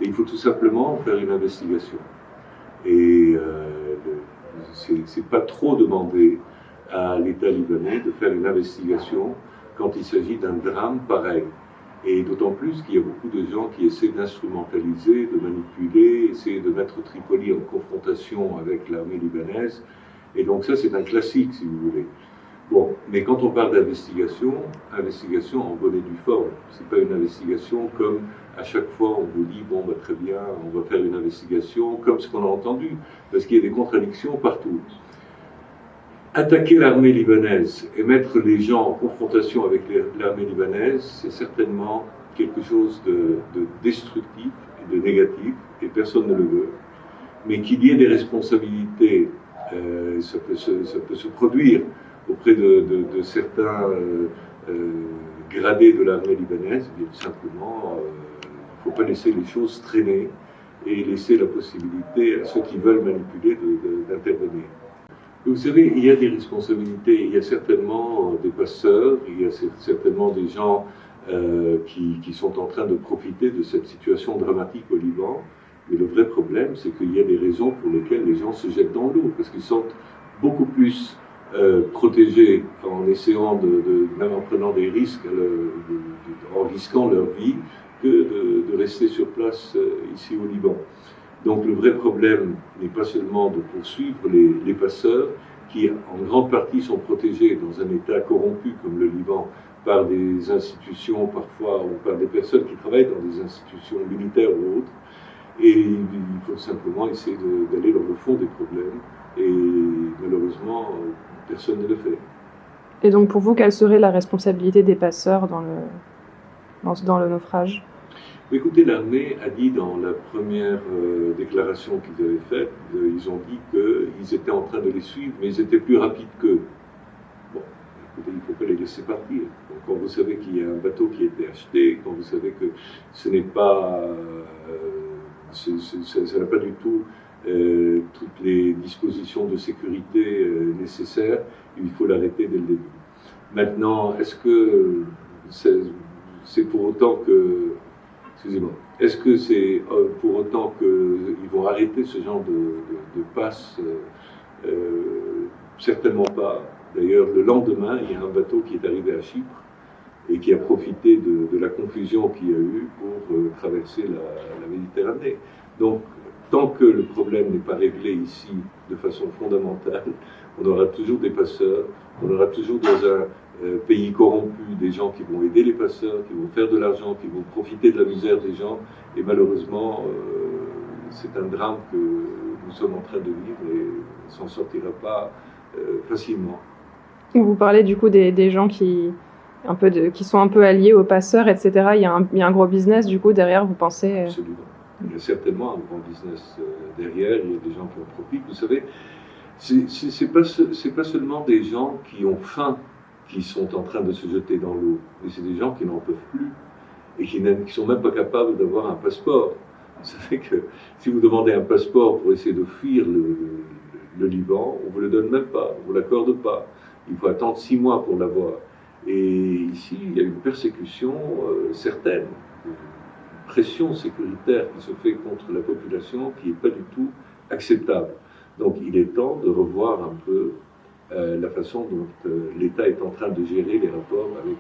Et il faut tout simplement faire une investigation. Et c'est pas trop demandé à l'État libanais de faire une investigation quand il s'agit d'un drame pareil. Et d'autant plus qu'il y a beaucoup de gens qui essaient d'instrumentaliser, de manipuler, essayer de mettre Tripoli en confrontation avec l'armée libanaise. Et donc ça, c'est un classique, si vous voulez. Bon, mais quand on parle d'investigation, investigation en bonne et due forme. C'est pas une investigation comme à chaque fois on vous dit bon, bah, très bien, on va faire une investigation comme ce qu'on a entendu, parce qu'il y a des contradictions partout. Attaquer l'armée libanaise et mettre les gens en confrontation avec l'armée libanaise, c'est certainement quelque chose de destructif et de négatif, et personne ne le veut. Mais qu'il y ait des responsabilités, ça peut se produire auprès de certains gradés de l'armée libanaise, bien simplement, il ne faut pas laisser les choses traîner et laisser la possibilité à ceux qui veulent manipuler d'intervenir. Vous savez, il y a des responsabilités, il y a certainement des passeurs, il y a certainement des gens qui sont en train de profiter de cette situation dramatique au Liban, mais le vrai problème, c'est qu'il y a des raisons pour lesquelles les gens se jettent dans l'eau, parce qu'ils sont beaucoup plus protégés en essayant même en prenant des risques, en risquant leur vie, que de rester sur place ici au Liban. Donc le vrai problème n'est pas seulement de poursuivre les passeurs, qui en grande partie sont protégés dans un État corrompu comme le Liban par des institutions parfois, ou par des personnes qui travaillent dans des institutions militaires ou autres. Et il faut simplement essayer d'aller dans le fond des problèmes. Et malheureusement, personne ne le fait. Et donc pour vous, quelle serait la responsabilité des passeurs dans le naufrage ? Écoutez, l'armée a dit dans la première déclaration qu'ils avaient faite, ils ont dit qu'ils étaient en train de les suivre, mais ils étaient plus rapides qu'eux. Bon, écoutez, il ne faut pas les laisser partir. Donc, quand vous savez qu'il y a un bateau qui a été acheté, quand vous savez que ce n'est pas, ça n'a pas du tout toutes les dispositions de sécurité nécessaires, il faut l'arrêter dès le début. Maintenant, est-ce que c'est pour autant que Excusez-moi. Est-ce que c'est pour autant qu'ils vont arrêter ce genre de passe certainement pas. D'ailleurs, le lendemain, il y a un bateau qui est arrivé à Chypre et qui a profité de la confusion qu'il y a eu pour traverser la Méditerranée. Donc, tant que le problème n'est pas réglé ici de façon fondamentale, on aura toujours des passeurs, on aura toujours dans un pays corrompu des gens qui vont aider les passeurs, qui vont faire de l'argent, qui vont profiter de la misère des gens, et malheureusement, c'est un drame que nous sommes en train de vivre et on ne s'en sortira pas facilement. Vous parlez du coup des gens qui sont un peu alliés aux passeurs, etc. Il y a un gros business du coup derrière, vous pensez Absolument. Il y a certainement un grand business derrière, il y a des gens qui en profitent. Vous savez, c'est pas seulement des gens qui ont faim qui sont en train de se jeter dans l'eau, mais c'est des gens qui n'en peuvent plus et qui sont même pas capables d'avoir un passeport. Vous savez que si vous demandez un passeport pour essayer de fuir le Liban, on ne vous le donne même pas, on ne vous l'accorde pas. Il faut attendre 6 mois pour l'avoir. Et ici, il y a une persécution certaine, une pression sécuritaire qui se fait contre la population qui n'est pas du tout acceptable. Donc il est temps de revoir un peu la façon dont l'État est en train de gérer les rapports avec